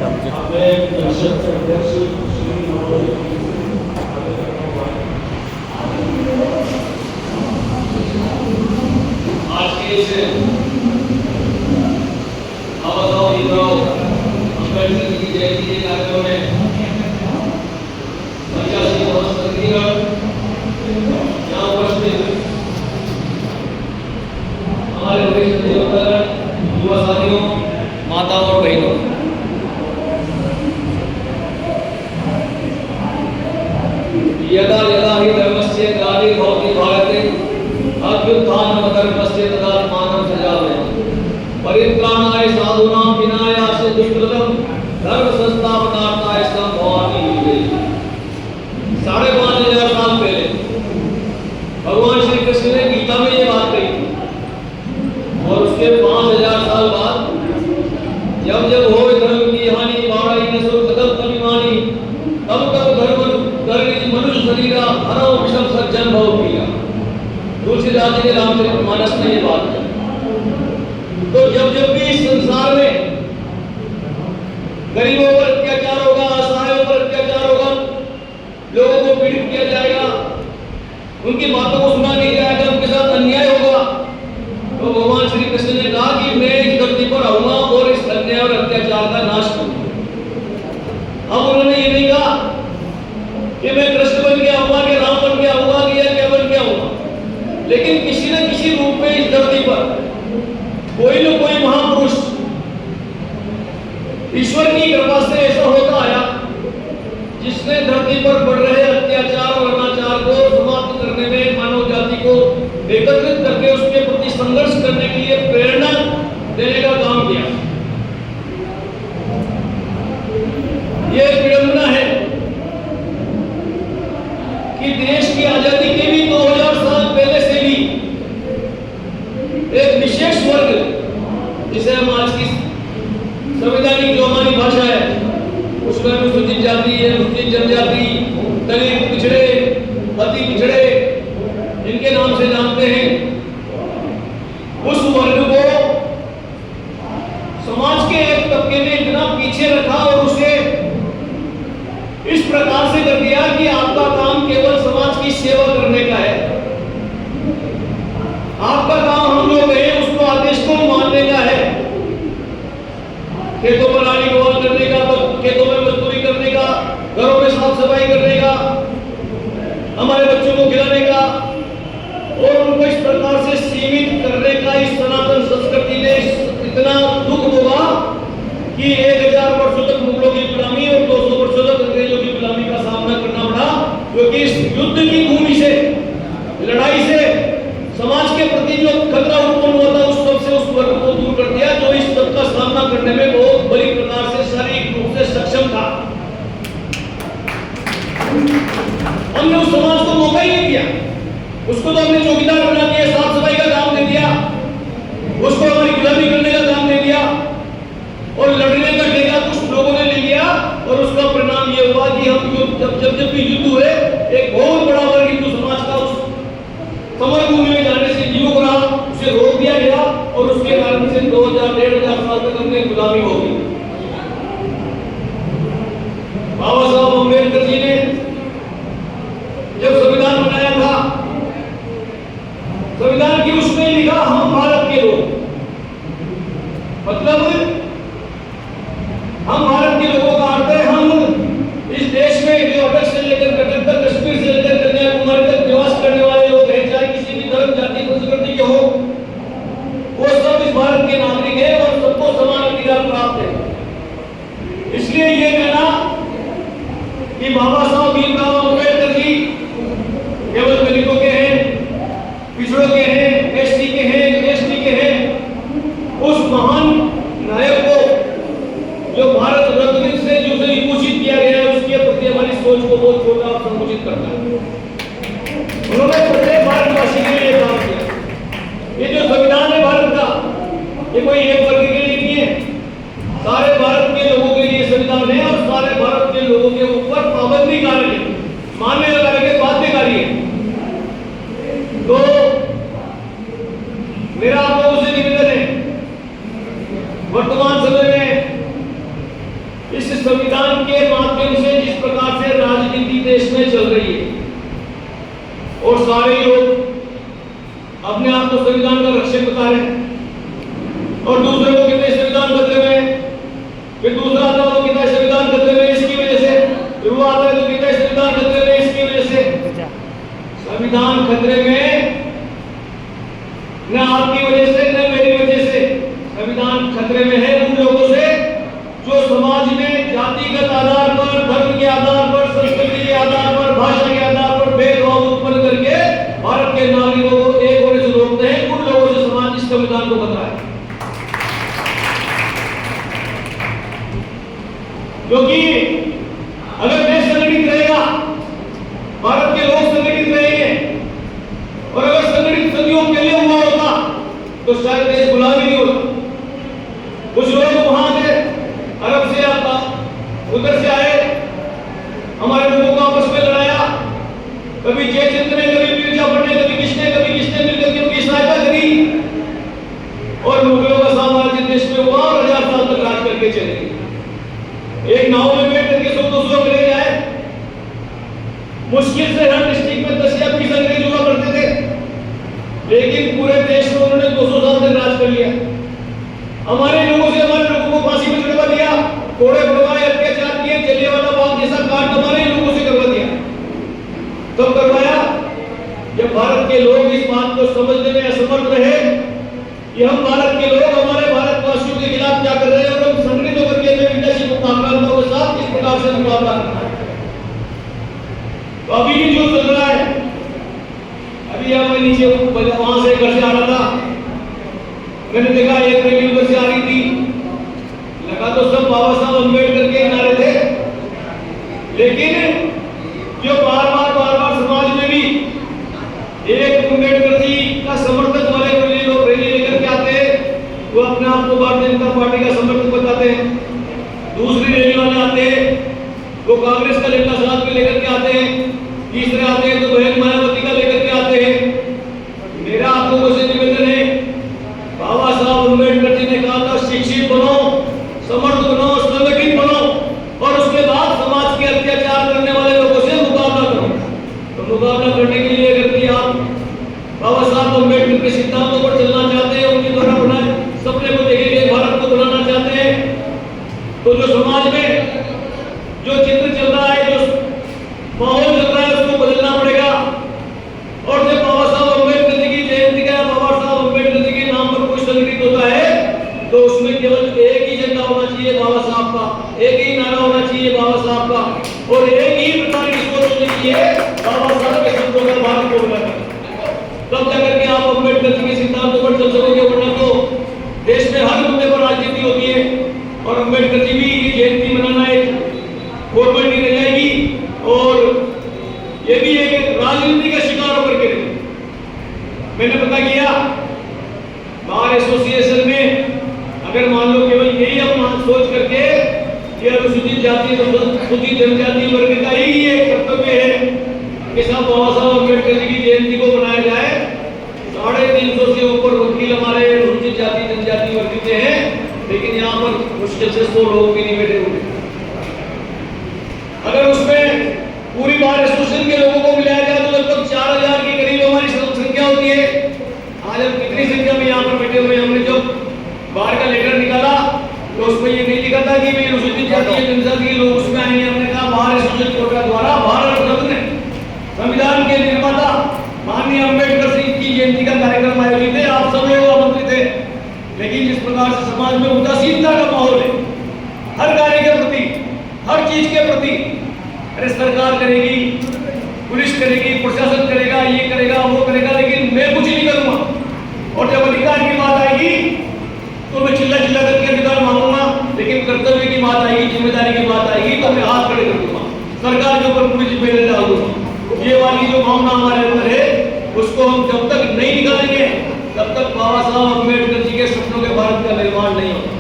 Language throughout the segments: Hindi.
था मुझे। आज के इस अम्बेडकर जी की जयंती के कार्यक्रम में 85 यहाँ उपस्थित हमारे वरिष्ठ युवा साथियों, माताओं और बहनों, यदा यदा हि धर्मस्य ग्लानिर्भवति भारते अभ्युत्थानमधर्मस्य तदात्मानं सृजाम्यहम् परित्राणाय साधूनां विनाशाय दुष्कृतं धर्म संस्थापनार्थाय संभवामि युगे। 5,500 साल पहले भगवान श्री कृष्ण ने गीता में ये बात कही और उसके 5,000 साल बाद जब जब हो धर्म की हानि बाढ़ी नसुर कदम कमिमानी तब तब धर्म करनी मनुष्य शरीरा हरो विषम सज्जन भव किया। तुलसीदास जी के रामचरितमानस में ये बात है। तो जब जब भी इस संसार में गरीबों पर अत्याचार होगा, असहायों पर अत्याचार होगा, लोगों को पीड़ित किया जाएगा, उनकी बातों को सुना नहीं जाएगा, उनके साथ अन्याय होगा, तो भगवान श्री कृष्ण ने कहा कि मैं इस धरती पर आऊंगा और इस अन्याय और अत्याचार का नाश करूंगा। अब उन्होंने ये नहीं कहा कि मैं कृष्ण बन के आऊंगा, कि राम बन के आऊंगा, कि या क्या बन के आऊंगा, लेकिन किसी न किसी रूप में इस धरती पर कोई न कोई महापुरुष ईश्वर की कृपा से ऐसा होता आया जिसने धरती पर बढ़ रहे अत्याचार और अनाचार को समाप्त करने में मानव जाति को एकत्रित करके उसके प्रति संघर्ष करने के लिए प्रेरणा देने का काम किया। यह विडंबना है कि देश की आजादी के भी 2000 साल पहले से भी एक विशेष वर्ग, जिसे हम आज की संवैधानिक जो हमारी भाषा है उसमें अनुसूचित जाति, अनुसूचित जनजाति, दलित, पिछड़े, अति पिछड़े, जिनके नाम से जानते हैं, उस वर्ग को समाज के एक तबके ने इतना पीछे रखा और उसे इस प्रकार से कर दिया कि आपका काम केवल समाज की सेवा करने का है, आपका काम हम लोग हैं उसको आदेश को मानने का है, खेतों पर आने को करने का, खेतों में मजदूरी करने का, घरों में साफ सफाई करने का, हमारे बच्चों को खिलाने का, और उनको इस प्रकार से सीमित करने का इस सनातन संस्कृति ने इतना दुख भोगा कि 1000 वर्षों तक मुगलों की गुलामी और 200 वर्षों तक अंग्रेजों की गुलामी का सामना करना पड़ा, क्योंकि इस युद्ध की भूमि से, लड़ाई से समाज के प्रति जो खतरा उत्पन्न हुआ था उस सब से उस वर्ग को दूर कर दिया जो इस सब का सामना करने में बहुत बड़ी प्रकार से शारीरिक रूप से सक्षम था। हमने उस समाज को मौका ही नहीं दिया, उसको तो हमने चौकीदार बना दिया, साफ सफाई का काम दे दिया, उसको हमारी गुलामी करने का काम दे दिया और लड़ने का ठेका कुछ लोगों ने ले लिया और उसका परिणाम ये हुआ कि हम जब भी युद्ध हुए एक बहुत बड़ा वर्ग हिंदू समाज का उस समर भूमि में जाने से युवक रहा, उसे रोक दिया गया और उसके कारण से 2000-1500 साल तक हमने गुलामी हो गई। बाबा साहब अम्बेडकर जी ने जब संविधान बनाया था, संविधान की उसमें लिखा हम भारत के लोग, मतलब हम भारत के लोगों का अर्थ है हम इस देश में जो अटक से लेकर कटक तक, कश्मीर से लेकर कन्याकुमारी तक निवास करने वाले लोग हैं, चाहे किसी भी धर्म, जाति, संस्कृति के हो, वो सब इस भारत के नागरिक हैं और सबको समान अधिकार प्राप्त है। इसलिए ये कहना कि बाबा साहब भीमराव अम्बेडकर जी केवल दलितों के हैं, पिछड़ों के हैं, एससी के हैं, एसटी के हैं, उस महान नायक को जो भारत रत्न से जो विभूषित किया गया है उसके प्रति हमारी सोच को बहुत छोटा और संकुचित करता है। उन्होंने प्रत्येक भारतवासी के लिए काम किया। ये जो संविधान है भारत का, ये कोई एक वर्ग के लिए नहीं है, सारे भारत के लोगों के लिए संविधान है और सारे भारत के लोगों के ऊपर पाबंदी कारक है, मानने लगा के बाध्यकारी है। तो मेरा आप लोगों से निवेदन है, वर्तमान समय में इस संविधान के माध्यम से जिस प्रकार से राजनीति देश में चल रही है और सारे लोग अपने आप को संविधान का रक्षक बता रहे हैं और दूसरे को कहते हैं संविधान खतरे में है, फिर दूसरा आता है तो कहता है संविधान खतरे में इसकी वजह से, फिर वो आता है तो कहता है संविधान खतरे में इसकी वजह से। संविधान खतरे में न आपकी वजह से न मेरी वजह से, संविधान खतरे में है उन लोगों से जो समाज में जातिगत आधार पर, धर्म के आधार पर, संस्कृति के आधार पर, भाषा के आधार पर भेदभाव उत्पन्न करके भारत के नागरिकों को एक होने से रोकते हैं। उन लोगों से समाज इस संविधान को खतरा है, क्योंकि अगर देश संगठित रहेगा, भारत के लोग संगठित रहेंगे और अगर संगठित सदियों के लिए हुआ होता तो शायद देश गुलाम ही नहीं होता। कुछ लोग वहां से अरब से आता, उधर से आए, हमारे लोगों को आपस में लड़ाया, कभी जयचंद ने, कभी मिर्जाफर ने, कभी किसने मिलकर के उनकी सहायता करी और मुगलों का साम्राज्य देश में हुआ और 1000 साल तक राज करके चले गए। एक नाव में बैठ करके 100-200 अंग्रेज आए, मुश्किल से हर डिस्ट्रिक्ट में 10 या 20 अंग्रेज हुआ करते थे, लेकिन पूरे देश में उन्होंने 200 साल तक राज कर लिया। हमारे लोगों को फांसी पर चढ़वा दिया, कोड़े बढ़वाए, अत्याचार किए, जलियांवाला बाग जैसा कांड हमारे लोगों से करवा दिया। कब करवाया? जब भारत के लोग इस बात को समझने में असमर्थ रहे कि हम भारत के लोग हमारे भारतवासियों के खिलाफ क्या कर रहे हैं और हम संगठित होकर के विदेशी मुकाबलाओं के साथ किस प्रकार से मुकाबला करना है। तो अभी जो चल रहा है, अभी मैं नीचे वहां से घर से आ रहा था, मैंने देखा एक रैली उधर से आ रही थी, लगा तो सब बाबा साहब अम्बेडकर के नारे थे, लेकिन जो बार बार समाज में भी एक अम्बेडकर जी का समर्थक वाले लोग रैली लेकर के आते हैं, वो अपने आप को भारतीय जनता पार्टी का समर्थक बताते हैं। दूसरी रैली वाले आते हैं, वो कांग्रेस का झंडा साथ में लेकर के आते हैं। तीसरे आते हैं तो बहन मायावती का लेकर के आते हैं। मेरा आप लोगों से निवेदन है, बाबा साहब अम्बेडकर जी ने कहा था शिक्षित बनो, समर्थ बनो, संगठित बनो और उसके बाद समाज के अत्याचार करने वाले लोगों से मुकाबला करो। तो मुकाबला करने के लिए अगर आप बाबा साहब अम्बेडकर के सिद्धांतों पर चलना चाहते हैं, उनके द्वारा बनाए सपने को देखेंगे, भारत को बनाना चाहते हैं, तो जो समाज में जो चित्र चल रहा है, जो माहौल चल रहा है, उसको बदलना पड़ेगा। और जब बाबा साहब अम्बेडकर जी की जयंती का, बाबा साहब अम्बेडकर जी के नाम पर कोई संगठित होता है तो उसमें केवल एक ही झंडा होना चाहिए बाबा साहब का, एक ही नारा होना चाहिए बाबा साहब का और एक ही प्रकार की सोच होनी चाहिए बाबा साहब के शब्दों का भारत को बनाना। तब जाकर के आप अम्बेडकर जी के सिद्धांतों पर चल सकोगे, वरना तो देश में हर मुद्दे पर राजनीति होती है और अम्बेडकर जी भी की जयंती मनाना एक फॉर्मेलिटी रह जाएगी और ये भी एक राजनीति का शिकार होकर के मैंने पता किया बार एसोसिएशन में, अगर मान लो केवल यही हम सोच करके कि अनुसूचित जाति, अनुसूचित जनजाति वर्ग का ही ये कर्तव्य है कि सब बाबा साहब अम्बेडकर जी की जयंती को मनाया जाए, 350 से ऊपर वकील हमारे अनुसूचित जाति जनजाति वर्ग के हैं, लेकिन यहाँ पर मुश्किल से 100 लोग भी नहीं बैठे हुए। अगर उसमें पूरी बार एसोसिएशन के लोगों को मिलाया जाए तो लगभग 4000 के करीब हमारी संख्या होती है। आज हम कितनी संख्या में यहाँ पर बैठे हुए? हमने जो बाहर का लेटर निकाला तो उसमें ये नहीं लिखा था कि मैं अनुसूचित जाति जनजाति के लोग उसमें आएंगे। हमने कहा बाहर एसोसिएशन कोटा द्वारा भारत रत्न संविधान के निर्माता माननीय अम्बेडकर सिंह की जयंती का कार्यक्रम आयोजित है, आप सब लोग आमंत्रित थे। लेकिन जिस प्रकार से समाज में उदासीनता का माहौल है हर कार्य के प्रति, हर चीज के प्रति, अरे सरकार करेगी, पुलिस करेगी, प्रशासन करेगा, ये करेगा, वो करेगा, लेकिन मैं कुछ नहीं करूंगा। और जब अधिकार की बात आएगी तो मैं चिल्ला चिल्ला करके अधिकार मांगूंगा, लेकिन कर्तव्य की बात आएगी, जिम्मेदारी की बात आएगी तो मैं हाथ खड़े कर दूंगा, सरकार के ऊपर पूरी जिम्मेदारी डाल दूंगा। ये वाली जो भावना हमारे अंदर है उसको हम जब तक नहीं निकालेंगे तब तक बाबा साहब अम्बेडकर जी के सपनों के भारत का निर्माण नहीं होगा।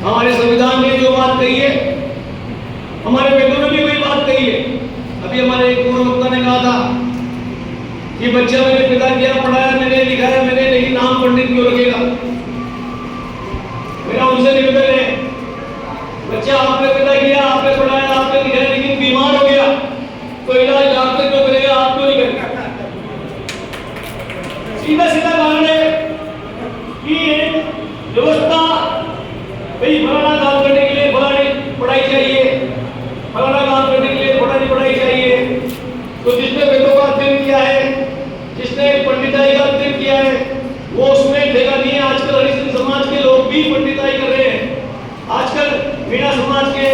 हमारे संविधान ने जो बात कही है, हमारे वेदों ने भी वही बात कही है। अभी हमारे एक पूर्व वक्ता ने कहा था कि बच्चा मैंने पिता क्या पढ़ाया, मैंने लिखाया, मैंने नहीं, नाम पंडित क्यों रखेगा? मेरा उनसे निवेदन है, बच्चा सीधा सीधा कारण है कि व्यवस्था भाई फलाना काम करने के लिए फलानी पढ़ाई चाहिए, फलाना काम करने के लिए फलानी पढ़ाई चाहिए। तो जिसने वेदों का अध्ययन किया है, जिसने पंडिताई का अध्ययन किया है, वो उसमें ठेका नहीं है। आजकल हरिजन समाज के लोग भी पंडिताई कर रहे हैं। आजकल मीणा समाज के,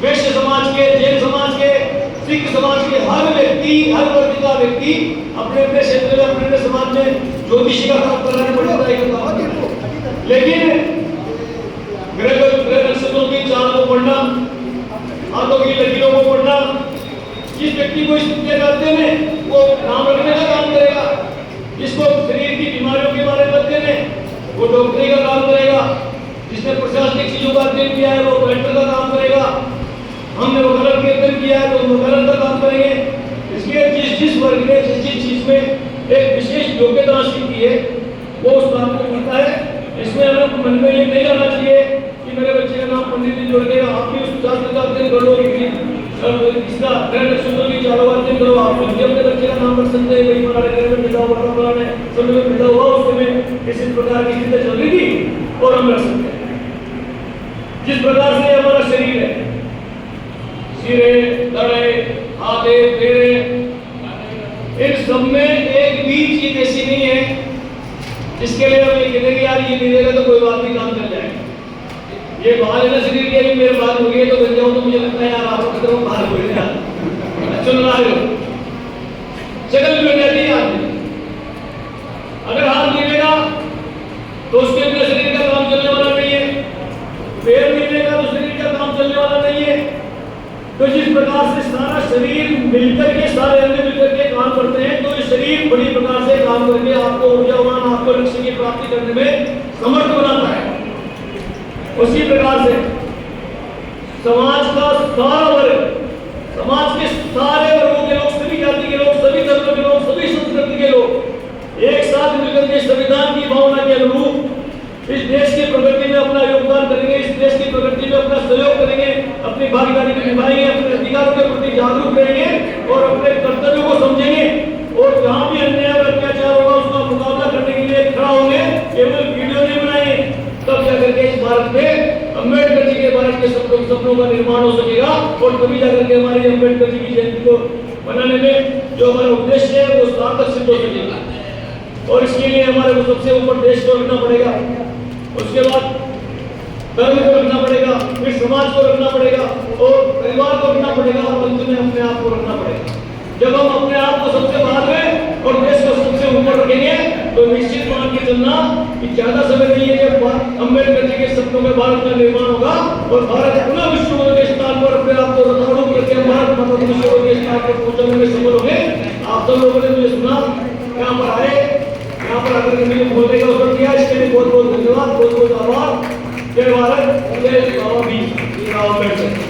वैश्य समाज के, जैन समाज के, सिख समाज के हर व्यक्ति, हर वर्ग का व्यक्ति अपने अपने क्षेत्र में, अपने अपने समाज में ज्योतिषी का काम कर रहा है, पंडिताई का काम। लेकिन ग्रह नक्षत्रों की चाल को पढ़ना, हाथों की लकीरों को पढ़ना, जिस व्यक्ति को इस विद्या का अध्ययन है वो नाम रखने का काम करेगा। जिसको शरीर की बीमारियों के बारे में अध्ययन है वो डॉक्टरी का काम करेगा। जिसने प्रशासनिक चीजों का अध्ययन किया है वो कलेक्टर का काम करेगा। हमने वकालत का अध्ययन किया है तो वकालत का काम करेंगे। इसलिए जिस वर्ग ने जिस चीज में एक विशेष योग्यता हासिल की है वो उस काम को करता है। इसमें हमें मन में ये नहीं रहना चाहिए कि मेरे बच्चे का नाम पंडित जी जोड़ देगा। आप भी उस शास्त्र का अध्ययन कर लो, इसका ग्रह नक्षत्रों की चालों का अध्ययन करो। आप भी अपने बच्चे का नाम रख सकते हैं। भाई हमारे घर में पिता हुआ, फलाने समय में पिता हुआ, उस समय किसी प्रकार की चिंता चल रही थी और हम रख सकते हैं। जिस प्रकार से हमारा शरीर है, सिरे, दड़े, हाथे, पैरे, इन सब में एक भी चीज ऐसी नहीं है जिसके लिए हम ये कहते कि यार ये नहीं देगा तो कोई बात नहीं, काम कर जाएगा। ये बाल है ना शरीर के, मेरे बाल हो गए तो बन जाऊं तो मुझे लगता है यार आप खतरों में बाहर हो गया, सुन रहा है शक्ल भी बन जाती है आदमी। अगर हाथ गिरेगा तो उसके बिना शरीर का काम चलने वाला नहीं है, पैर गिरेगा तो शरीर का काम चलने वाला नहीं है। तो जिस प्रकार से सारा शरीर मिलकर के, सारे अंग मिलकर के काम करते हैं, तो ये शरीर बड़ी प्रकार से काम करके आपको ऊर्जावान, आपको लक्ष्य की प्राप्ति करने में समर्थ बनाता है। उसी प्रकार से समाज का सारा वर्ग, समाज के सारे वर्गों के लोग, सभी जाति के लोग, सभी धर्म के लोग, सभी संस्कृति के लोग एक साथ मिलकर के संविधान की भावना के अनुरूप इस देश की प्रगति में अपना योगदान करेंगे, इस देश की प्रगति में अपना सहयोग करेंगे, अपनी भागीदारी निभाएंगे, अपने अधिकारों के प्रति जागरूक रहेंगे और अपने कर्तव्यों को समझेंगे। और जहां भी अन्याय और अत्याचार होगा उसका मुकाबला करने के लिए खड़ा होंगे। केवल वीडियो नहीं बनाएंगे, तब जाकर के इस भारत में अम्बेडकर जी के भारत के सपनों का निर्माण हो सकेगा और तभी जाकर के हमारी अम्बेडकर जी की जयंती को बनाने में जो हमारा उद्देश्य है वो सार्थक सिद्ध हो सकेगा। और इसके लिए हमारे को सबसे ऊपर देश को रखना पड़ेगा, उसके बाद धर्म को रखना पड़ेगा, फिर समाज को रखना पड़ेगा और परिवार को रखना पड़ेगा और अंत में अपने आप को रखना पड़ेगा। जब हम अपने आप को सबसे बाद में और देश को सबसे ऊपर रखेंगे तो निश्चित मान के चलना कि ज्यादा समय नहीं है जब अम्बेडकर जी के सपनों में भारत का निर्माण होगा और भारत पुनः विश्व के स्थान पर अपने आप को रथारूढ़ करके भारत माता को विश्व के स्थान पर पहुंचाने में सफल होंगे। आप सब लोगों ने मुझे सुना, यहाँ पर आए, यहाँ पर आकर के मुझे बोलने का अवसर दिया, इसके लिए बहुत बहुत धन्यवाद, बहुत बहुत आभार। जय भारत, जय बाबा भी।